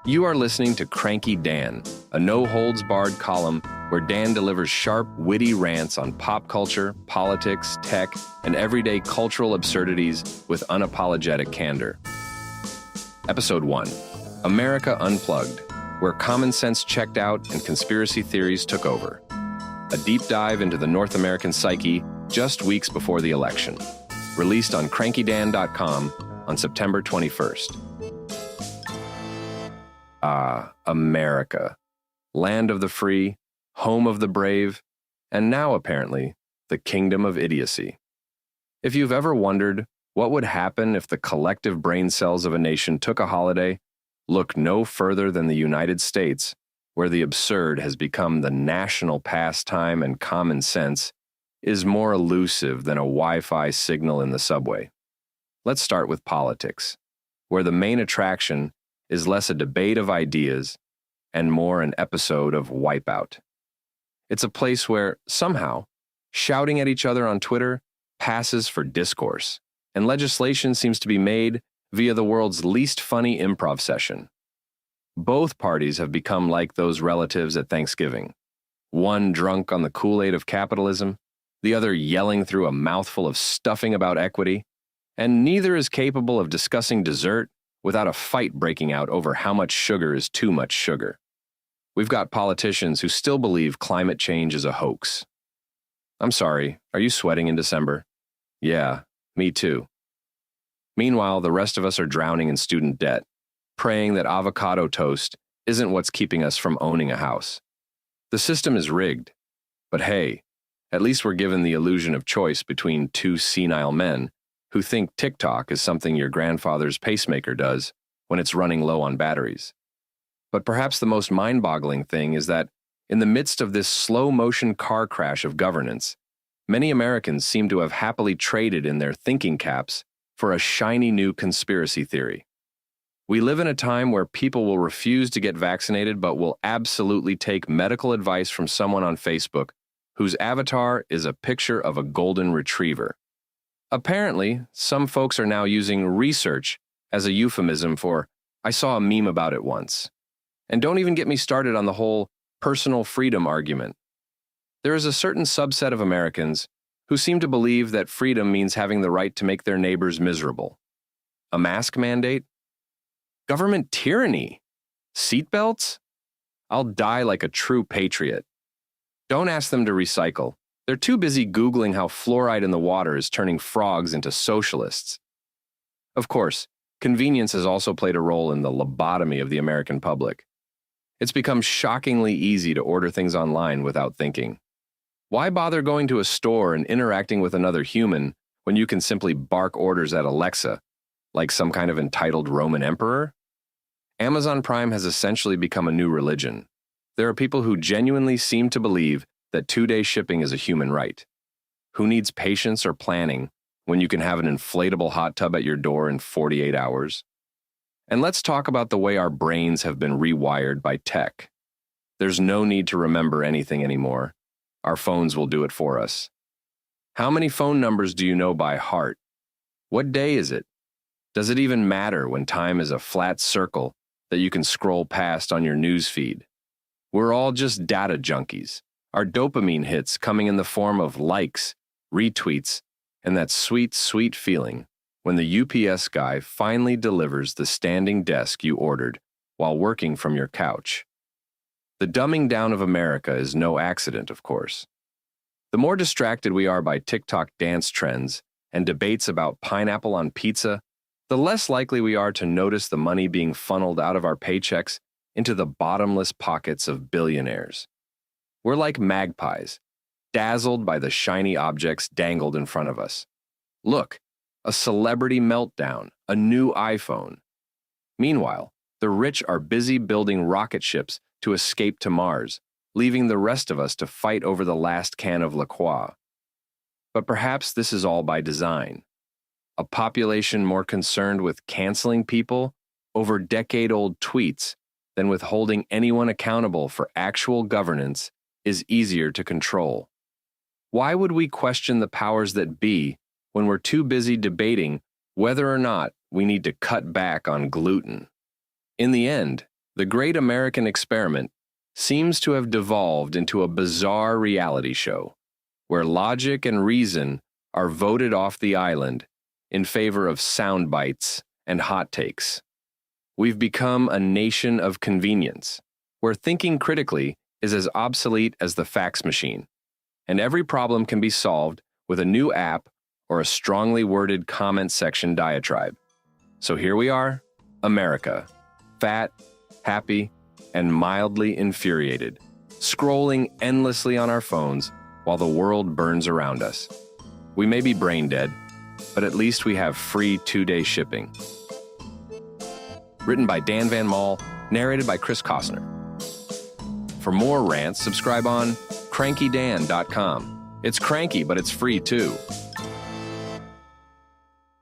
You are listening to Cranky Dan, a no-holds-barred column where Dan delivers sharp, witty rants on pop culture, politics, tech, and everyday cultural absurdities with unapologetic candor. Episode 1, America Unplugged, where common sense checked out and conspiracy theories took over. A deep dive into the North American psyche just weeks before the election. Released on crankydan.com on September 21st. America. Land of the free, home of the brave, and now, apparently, the kingdom of idiocy. If you've ever wondered what would happen if the collective brain cells of a nation took a holiday, look no further than the United States, where the absurd has become the national pastime and common sense is more elusive than a Wi-Fi signal in the subway. Let's start with politics, where the main attraction is less a debate of ideas and more an episode of Wipeout. It's a place where, somehow, shouting at each other on Twitter passes for discourse, and legislation seems to be made via the world's least funny improv session. Both parties have become like those relatives at Thanksgiving, one drunk on the Kool-Aid of capitalism, the other yelling through a mouthful of stuffing about equity, and neither is capable of discussing dessert without a fight breaking out over how much sugar is too much sugar. We've got politicians who still believe climate change is a hoax. I'm sorry, are you sweating in December? Yeah, me too. Meanwhile, the rest of us are drowning in student debt, praying that avocado toast isn't what's keeping us from owning a house. The system is rigged, but hey, at least we're given the illusion of choice between two senile men who think TikTok is something your grandfather's pacemaker does when it's running low on batteries. But perhaps the most mind-boggling thing is that in the midst of this slow-motion car crash of governance, many Americans seem to have happily traded in their thinking caps for a shiny new conspiracy theory. We live in a time where people will refuse to get vaccinated but will absolutely take medical advice from someone on Facebook whose avatar is a picture of a golden retriever. Apparently, some folks are now using research as a euphemism for, I saw a meme about it once. And don't even get me started on the whole personal freedom argument. There is a certain subset of Americans who seem to believe that freedom means having the right to make their neighbors miserable. A mask mandate? Government tyranny? Seatbelts? I'll die like a true patriot. Don't ask them to recycle. They're too busy Googling how fluoride in the water is turning frogs into socialists. Of course, convenience has also played a role in the lobotomy of the American public. It's become shockingly easy to order things online without thinking. Why bother going to a store and interacting with another human when you can simply bark orders at Alexa, like some kind of entitled Roman emperor? Amazon Prime has essentially become a new religion. There are people who genuinely seem to believe that 2-day shipping is a human right. Who needs patience or planning when you can have an inflatable hot tub at your door in 48 hours? And let's talk about the way our brains have been rewired by tech. There's no need to remember anything anymore. Our phones will do it for us. How many phone numbers do you know by heart? What day is it? Does it even matter when time is a flat circle that you can scroll past on your news feed? We're all just data junkies. Our dopamine hits coming in the form of likes, retweets, and that sweet, sweet feeling when the UPS guy finally delivers the standing desk you ordered while working from your couch. The dumbing down of America is no accident, of course. The more distracted we are by TikTok dance trends and debates about pineapple on pizza, the less likely we are to notice the money being funneled out of our paychecks into the bottomless pockets of billionaires. We're like magpies, dazzled by the shiny objects dangled in front of us. Look, a celebrity meltdown, a new iPhone. Meanwhile, the rich are busy building rocket ships to escape to Mars, leaving the rest of us to fight over the last can of La Croix. But perhaps this is all by design. A population more concerned with canceling people over decade-old tweets than with holding anyone accountable for actual governance is easier to control. Why would we question the powers that be when we're too busy debating whether or not we need to cut back on gluten? In the end, The great American experiment seems to have devolved into a bizarre reality show where logic and reason are voted off the island in favor of sound bites and hot takes. We've become a nation of convenience, where thinking critically is as obsolete as the fax machine, and every problem can be solved with a new app or a strongly worded comment section diatribe. So here we are, America, fat, happy, and mildly infuriated, scrolling endlessly on our phones while the world burns around us. We may be brain dead, but at least we have free 2-day shipping. Written by Dan Van Moll, narrated by Chris Costner. For more rants, subscribe on crankydan.com. It's cranky, but it's free too.